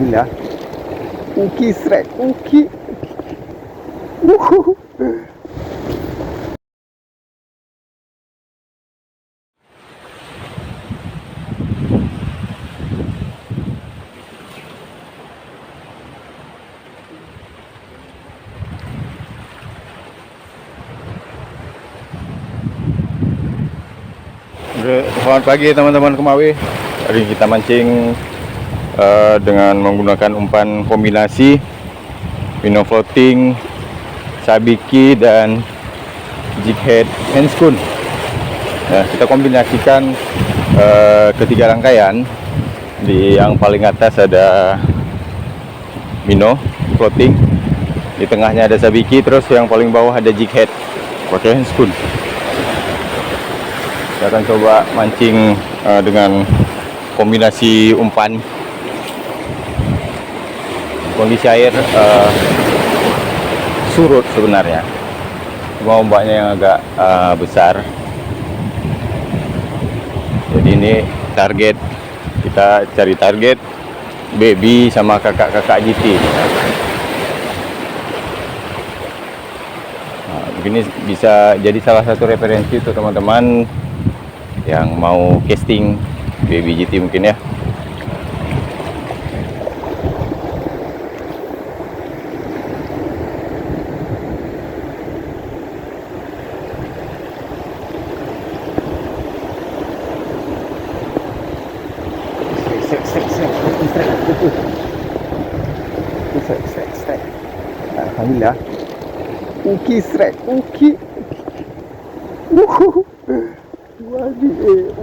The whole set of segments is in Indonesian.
Alhamdulillah. Uki strike, uki. Wuhu. Selamat pagi teman-teman Kemawi. Hari ini kita mancing dengan menggunakan umpan kombinasi minnow floating, sabiki dan jig head hand schoon. Nah, kita kombinasikan ketiga rangkaian. Di yang paling atas ada minnow floating, di tengahnya ada sabiki, terus yang paling bawah ada jig head pakai hand schoon. Kita akan coba mancing dengan kombinasi umpan. Kondisi air surut sebenarnya, cuma ombaknya yang agak besar. Jadi ini target, kita cari target baby sama kakak-kakak GT. Nah, begini bisa jadi salah satu referensi untuk teman-teman yang mau casting baby GT mungkin ya. Strike. Alhamdulillah. Uki strike, uki.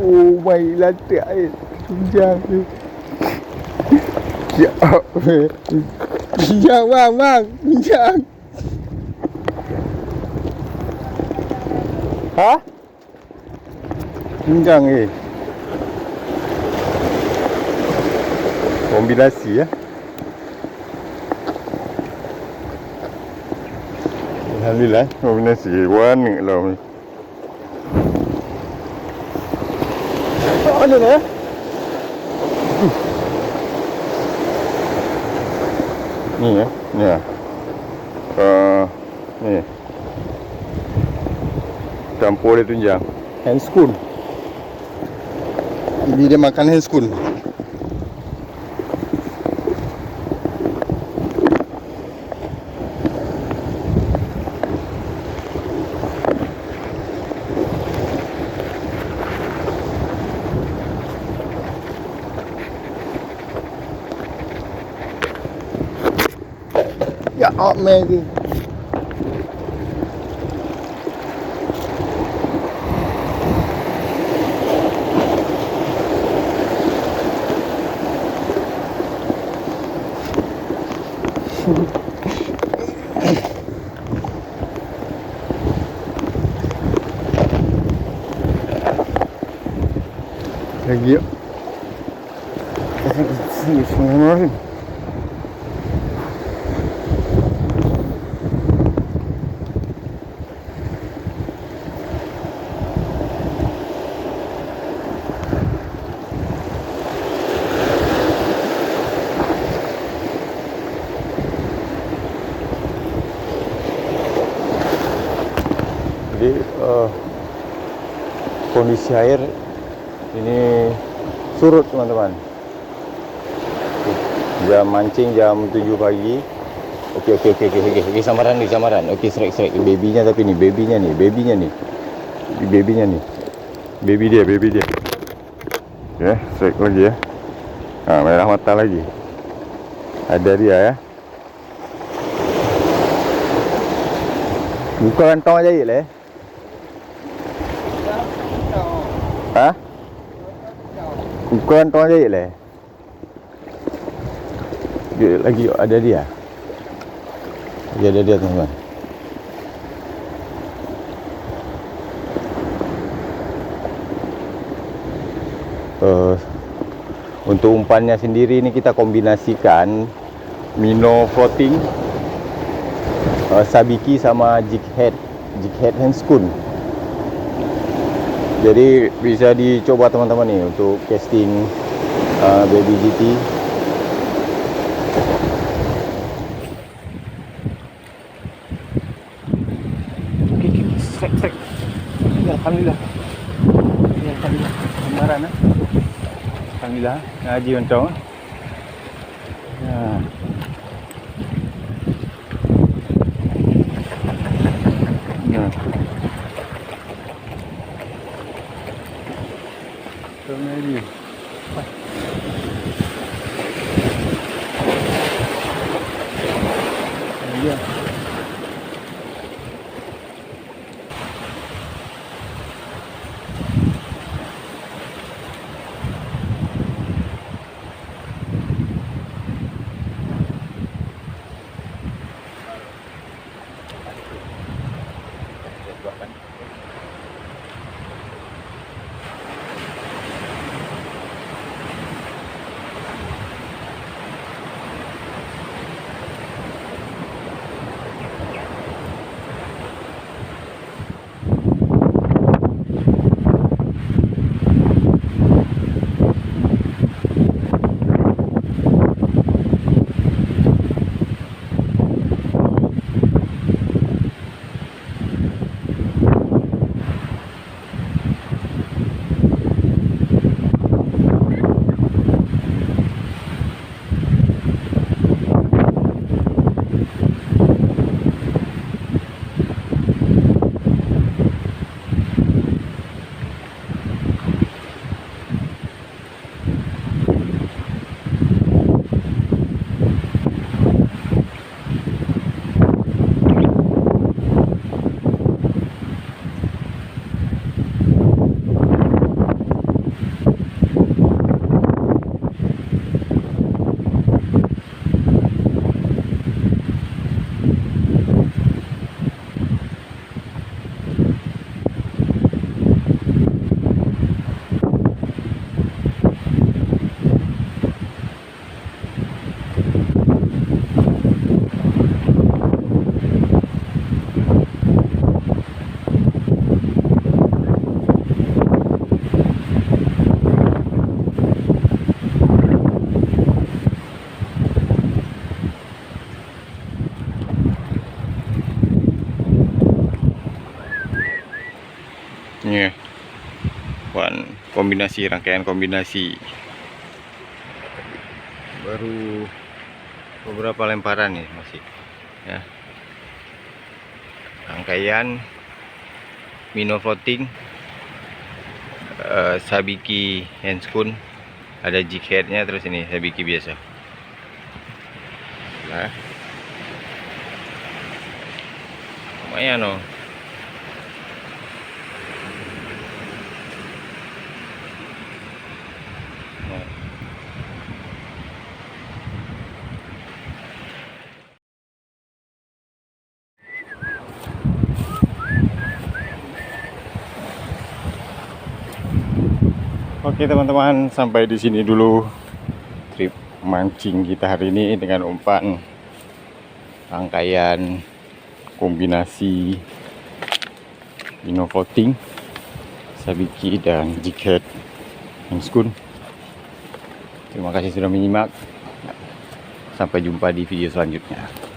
Oh my lantak tunjang ni. Ya, pinjang bang, pinjang. Ha? Pinjang kombinasi ya. Alhamdulillah, kombinasi warna lah. Ano na? Ni ya, ni ya. Ni. Campur dia tunjang. Hand schoon. Ini dia makan hand schoon. Ya, Maggie. Lagi yuk. Sini semua. Jadi kondisi air ini surut teman-teman. Jam mancing jam 7 pagi. Okey, samaran. Okey, strike babynya, tapi ni babynya ni. Baby dia. Ya, strike lagi ya. Merah mata lagi. Ada dia ya. Buka kantong aja ya. Ha? Buka kantong aja ya. Lagi ada dia. Ada dia teman-teman. Untuk umpannya sendiri ini kita kombinasikan minnow floating, sabiki sama jig head hand schoon. Jadi bisa dicoba teman-teman nih untuk casting baby GT. Alhamdulillah ngaji ontong. Ya. Ya. Ngaji. Ya. Ini rangkaian kombinasi baru beberapa lemparan nih masih ya, rangkaian minnow floating, sabiki handscoon, ada jig headnya, terus ini sabiki biasa. Nah, lumayan loh. Oke teman-teman, sampai di sini dulu trip mancing kita hari ini dengan umpan rangkaian kombinasi minnow floating, sabiki dan jig head handscoon. Terima kasih sudah menyimak. Sampai jumpa di video selanjutnya.